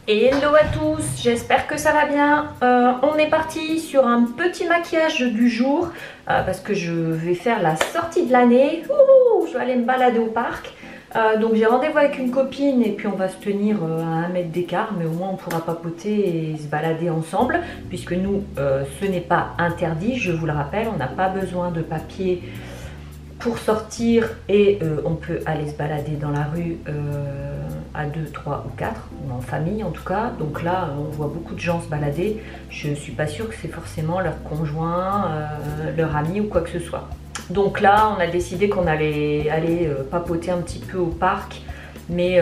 Hello à tous, j'espère que ça va bien. On est parti sur un petit maquillage du jour parce que je vais faire la sortie de l'année. Je vais aller me balader au parc. Donc j'ai rendez-vous avec une copine et puis on va se tenir à 1 mètre d'écart, mais au moins on pourra papoter et se balader ensemble puisque nous, ce n'est pas interdit, je vous le rappelle, on n'a pas besoin de papier pour sortir et on peut aller se balader dans la rue à 2, 3 ou 4, en famille en tout cas. Donc là on voit beaucoup de gens se balader, je suis pas sûre que c'est forcément leur conjoint, leur ami ou quoi que ce soit. Donc là on a décidé qu'on allait aller papoter un petit peu au parc, mais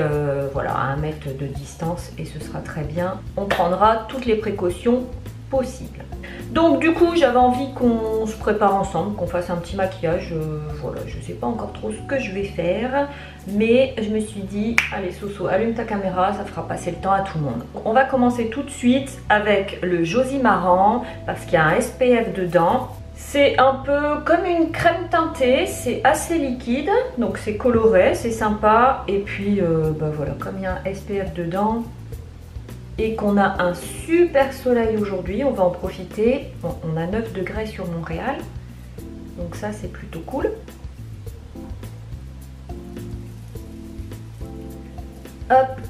voilà, à 1 mètre de distance et ce sera très bien. On prendra toutes les précautions possibles. Donc du coup j'avais envie qu'on se prépare ensemble, qu'on fasse un petit maquillage. Voilà, je sais pas encore trop ce que je vais faire, mais je me suis dit allez Soso, allume ta caméra, ça fera passer le temps à tout le monde. On va commencer tout de suite avec le Josie Maran parce qu'il y a un SPF dedans. C'est un peu comme une crème teintée, c'est assez liquide, donc c'est coloré, c'est sympa. Et puis bah voilà, comme il y a un SPF dedans et qu'on a un super soleil aujourd'hui, on va en profiter. Bon, on a 9 degrés sur Montréal, donc ça c'est plutôt cool. Hop,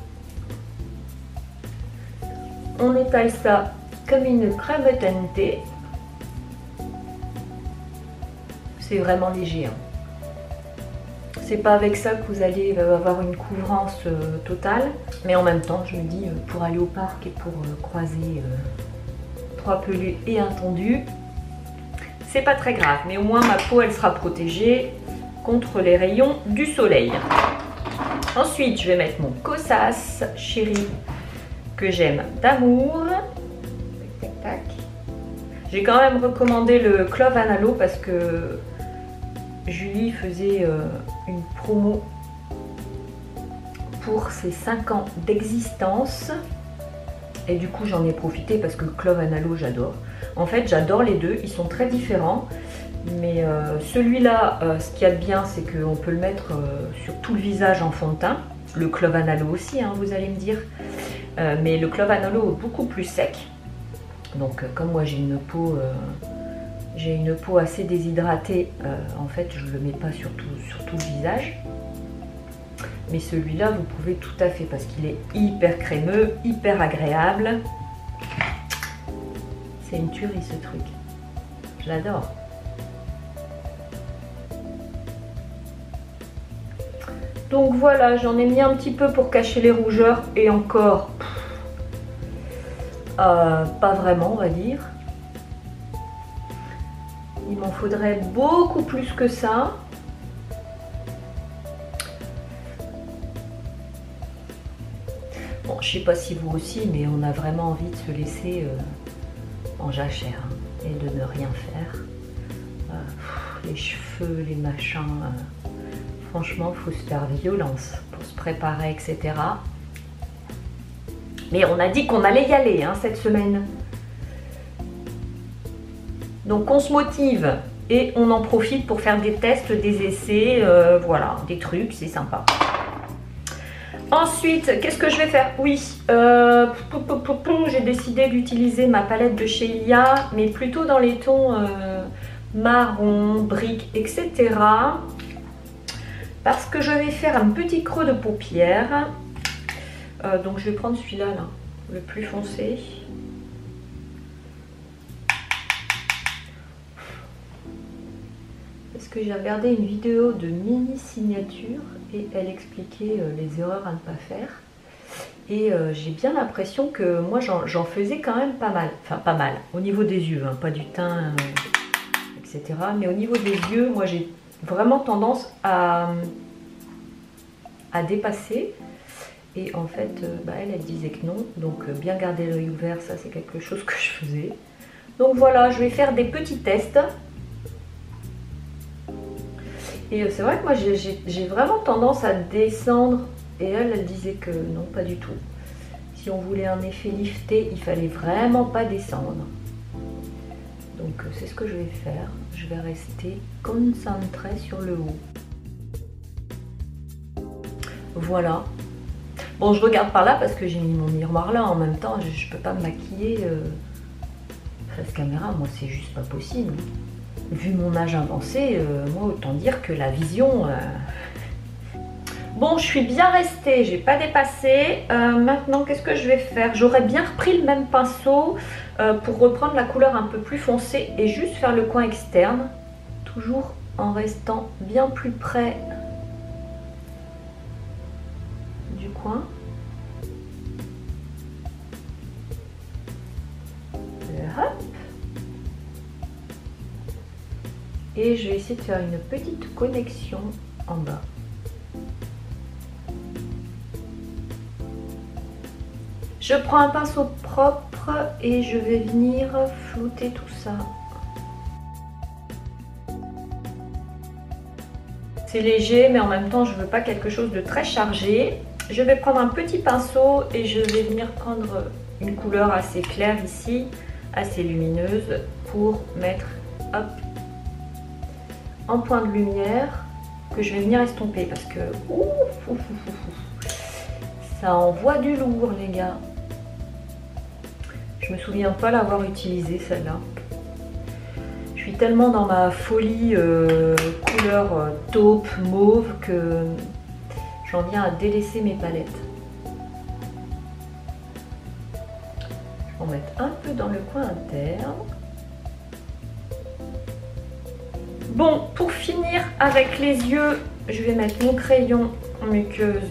on étale ça comme une crème teintée. C'est vraiment léger, hein. C'est pas avec ça que vous allez avoir une couvrance totale, mais en même temps je me dis pour aller au parc et pour croiser 3 pelus et un tondu, c'est pas très grave, mais au moins ma peau elle sera protégée contre les rayons du soleil. Ensuite je vais mettre mon Kosas Chéri que j'aime d'amour. Tac tac tac. J'ai quand même recommandé le Clove Analo parce que Julie faisait une promo pour ses 5 ans d'existence et du coup j'en ai profité parce que le Clove Analo j'adore. En fait j'adore les deux, ils sont très différents, mais celui-là, ce qu'il y a de bien c'est qu'on peut le mettre sur tout le visage en fond de teint. Le Clove Analo aussi, hein, vous allez me dire, mais le Clove Analo est beaucoup plus sec. Donc comme moi j'ai une peau assez déshydratée, en fait je ne le mets pas sur tout le visage. Mais celui-là vous pouvez tout à fait parce qu'il est hyper crémeux, hyper agréable. C'est une tuerie ce truc. Je l'adore. Donc voilà, j'en ai mis un petit peu pour cacher les rougeurs et encore pas vraiment on va dire. Il m'en faudrait beaucoup plus que ça. Bon, je sais pas si vous aussi, mais on a vraiment envie de se laisser en jachère hein, et de ne rien faire. Les cheveux, les machins, franchement, il faut se faire violence pour se préparer, etc. Mais on a dit qu'on allait y aller hein, cette semaine. Donc on se motive et on en profite pour faire des tests, des essais, voilà, des trucs, c'est sympa. Ensuite, qu'est-ce que je vais faire? Oui, j'ai décidé d'utiliser ma palette de chez Ilia, mais plutôt dans les tons marron, brique, etc. Parce que je vais faire un petit creux de paupière. Donc je vais prendre celui-là, là, le plus foncé. Parce que j'ai regardé une vidéo de Mini Signature et elle expliquait les erreurs à ne pas faire. Et j'ai bien l'impression que moi j'en faisais quand même pas mal. Enfin pas mal, au niveau des yeux, hein, pas du teint, etc. Mais au niveau des yeux, moi j'ai vraiment tendance à dépasser. Et en fait, elle disait que non. Donc bien garder l'œil ouvert, ça c'est quelque chose que je faisais. Donc voilà, je vais faire des petits tests. Et c'est vrai que moi j'ai vraiment tendance à descendre. Et elle disait que non, pas du tout. Si on voulait un effet lifté, il fallait vraiment pas descendre. Donc c'est ce que je vais faire. Je vais rester concentrée sur le haut. Voilà. Bon, je regarde par là parce que j'ai mis mon miroir là en même temps. Je peux pas me maquiller face caméra, moi c'est juste pas possible. Vu mon âge avancé, moi autant dire que la vision... Bon, je suis bien restée, j'ai pas dépassé. Maintenant, qu'est-ce que je vais faire? J'aurais bien repris le même pinceau pour reprendre la couleur un peu plus foncée et juste faire le coin externe. Toujours en restant bien plus près du coin. Hop. Et je vais essayer de faire une petite connexion en bas. Je prends un pinceau propre et je vais venir flouter tout ça. C'est léger, mais en même temps, je ne veux pas quelque chose de très chargé. Je vais prendre un petit pinceau et je vais venir prendre une couleur assez claire ici, assez lumineuse, pour mettre hop, en point de lumière que je vais venir estomper parce que ça envoie du lourd, les gars. Je me souviens pas l'avoir utilisée celle-là. Je suis tellement dans ma folie couleur taupe, mauve que j'en viens à délaisser mes palettes. Je vais en mettre un peu dans le coin interne. Bon, pour finir avec les yeux, je vais mettre mon crayon en muqueuse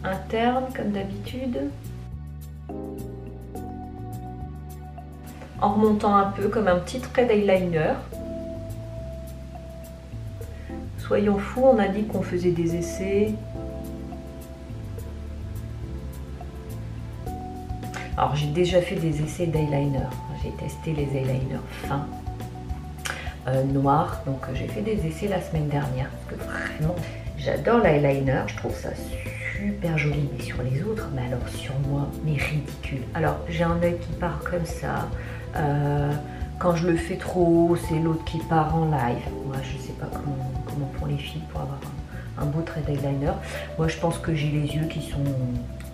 interne comme d'habitude. En remontant un peu comme un petit trait d'eyeliner. Soyons fous, on a dit qu'on faisait des essais. Alors j'ai déjà fait des essais d'eyeliner. J'ai testé les eyeliners fins, noirs. Donc j'ai fait des essais la semaine dernière. Parce que vraiment, j'adore l'eyeliner. Je trouve ça super joli. Mais sur les autres, mais alors sur moi, mais ridicule. Alors j'ai un œil qui part comme ça. Quand je le fais trop haut, c'est l'autre qui part en live. Moi, je sais pas comment font les filles pour avoir un beau trait d'eyeliner. Moi, je pense que j'ai les yeux qui sont,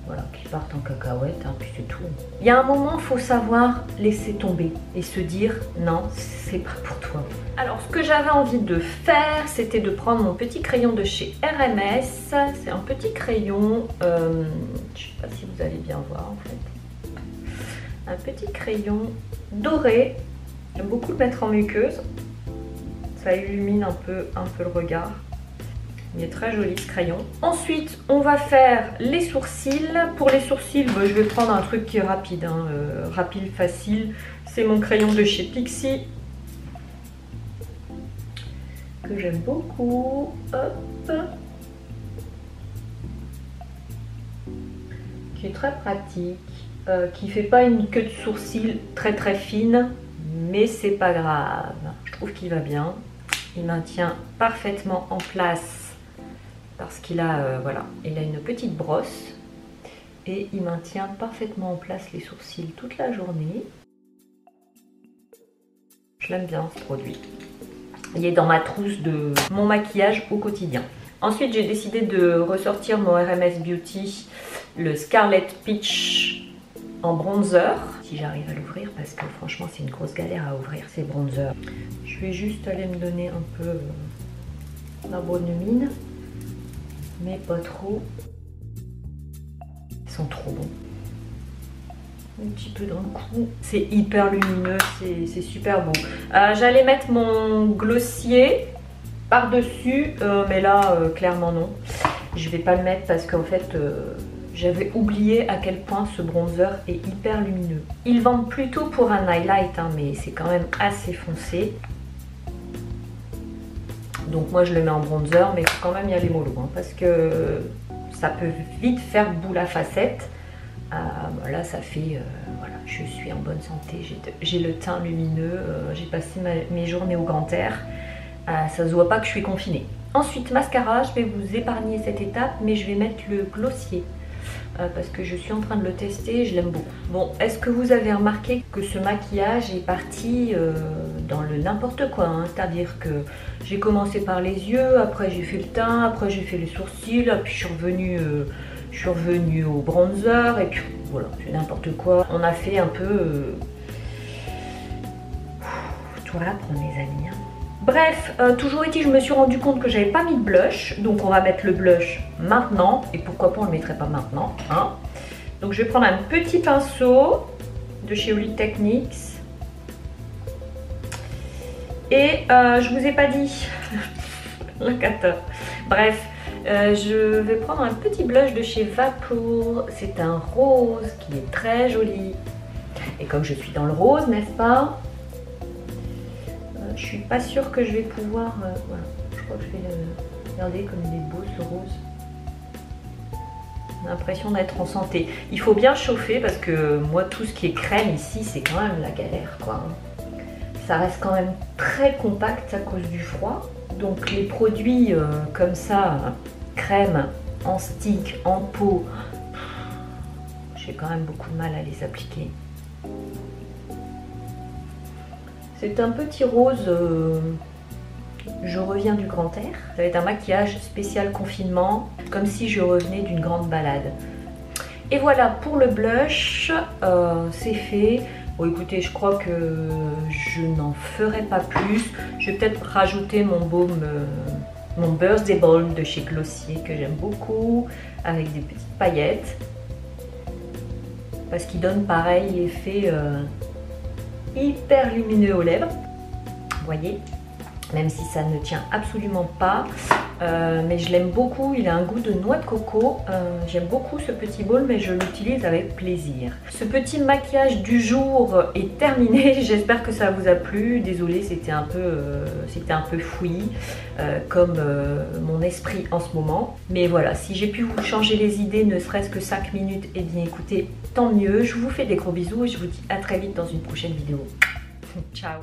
voilà, qui partent en cacahuète, hein, puis c'est tout. Il y a un moment, il faut savoir laisser tomber et se dire non, c'est pas pour toi. Alors, ce que j'avais envie de faire, c'était de prendre mon petit crayon de chez RMS. C'est un petit crayon, je sais pas si vous allez bien voir en fait. Un petit crayon doré. J'aime beaucoup le mettre en muqueuse. Ça illumine un peu le regard. Il est très joli ce crayon. Ensuite, on va faire les sourcils. Pour les sourcils, je vais prendre un truc qui est rapide. Hein, rapide, facile. C'est mon crayon de chez Pixi. Que j'aime beaucoup. Hop. Qui est très pratique. Qui fait pas une queue de sourcils très très fine, mais c'est pas grave. Je trouve qu'il va bien. Il maintient parfaitement en place parce qu'il a, voilà, il a une petite brosse et il maintient parfaitement en place les sourcils toute la journée. Je l'aime bien ce produit. Il est dans ma trousse de mon maquillage au quotidien. Ensuite, j'ai décidé de ressortir mon RMS Beauty, le Scarlet Peach en bronzer, si j'arrive à l'ouvrir, parce que franchement c'est une grosse galère à ouvrir ces bronzers. Je vais juste aller me donner un peu la bonne mine, mais pas trop. Ils sont trop bons. Un petit peu dans le cou. C'est hyper lumineux, c'est super beau. J'allais mettre mon glossier par-dessus, mais là clairement non. Je vais pas le mettre parce qu'en fait... j'avais oublié à quel point ce bronzer est hyper lumineux. Ils vendent plutôt pour un highlight, hein, mais c'est quand même assez foncé. Donc moi je le mets en bronzer, mais il faut quand même y aller mollo, hein, parce que ça peut vite faire boule à facettes. Là ça fait, voilà, je suis en bonne santé, j'ai le teint lumineux, j'ai passé mes journées au grand air. Ça se voit pas que je suis confinée. Ensuite, mascara, je vais vous épargner cette étape, mais je vais mettre le glossier. Parce que je suis en train de le tester et je l'aime beaucoup. Bon, est-ce que vous avez remarqué que ce maquillage est parti dans le n'importe quoi, hein, c'est-à-dire que j'ai commencé par les yeux, après j'ai fait le teint, après j'ai fait les sourcils, puis je suis revenue Je suis revenue au bronzer et puis voilà, c'est n'importe quoi. On a fait un peu... Tout là pour mes amis. Hein. Bref, toujours est-il, je me suis rendu compte que j'avais pas mis de blush. Donc on va mettre le blush maintenant. Et pourquoi pas on le mettrait pas maintenant. Hein. Donc je vais prendre un petit pinceau de chez Olive Techniques. Et je vous ai pas dit... La cata. Bref, je vais prendre un petit blush de chez Vapour. C'est un rose qui est très joli. Et comme je suis dans le rose, n'est-ce pas? Je suis pas sûre que je vais pouvoir... voilà, je crois que je vais le... Regardez comme il est beau ce rose. On a l'impression d'être en santé. Il faut bien chauffer parce que moi, tout ce qui est crème ici, c'est quand même la galère, quoi. Ça reste quand même très compact à cause du froid. Donc les produits comme ça, crème, en stick, en pot, j'ai quand même beaucoup de mal à les appliquer. C'est un petit rose, je reviens du grand air. Ça va être un maquillage spécial confinement, comme si je revenais d'une grande balade. Et voilà pour le blush, c'est fait. Bon écoutez, je crois que je n'en ferai pas plus. Je vais peut-être rajouter mon baume, mon Birthday Balm de chez Glossier que j'aime beaucoup, avec des petites paillettes. Parce qu'il donne pareil l'effet hyper lumineux aux lèvres. Vous voyez, même si ça ne tient absolument pas. Mais je l'aime beaucoup, il a un goût de noix de coco. J'aime beaucoup ce petit baume mais je l'utilise avec plaisir. Ce petit maquillage du jour est terminé. J'espère que ça vous a plu. Désolée, c'était un peu fouillis comme mon esprit en ce moment. Mais voilà, si j'ai pu vous changer les idées, ne serait-ce que 5 minutes, et bien écoutez, tant mieux. Je vous fais des gros bisous et je vous dis à très vite dans une prochaine vidéo. Ciao.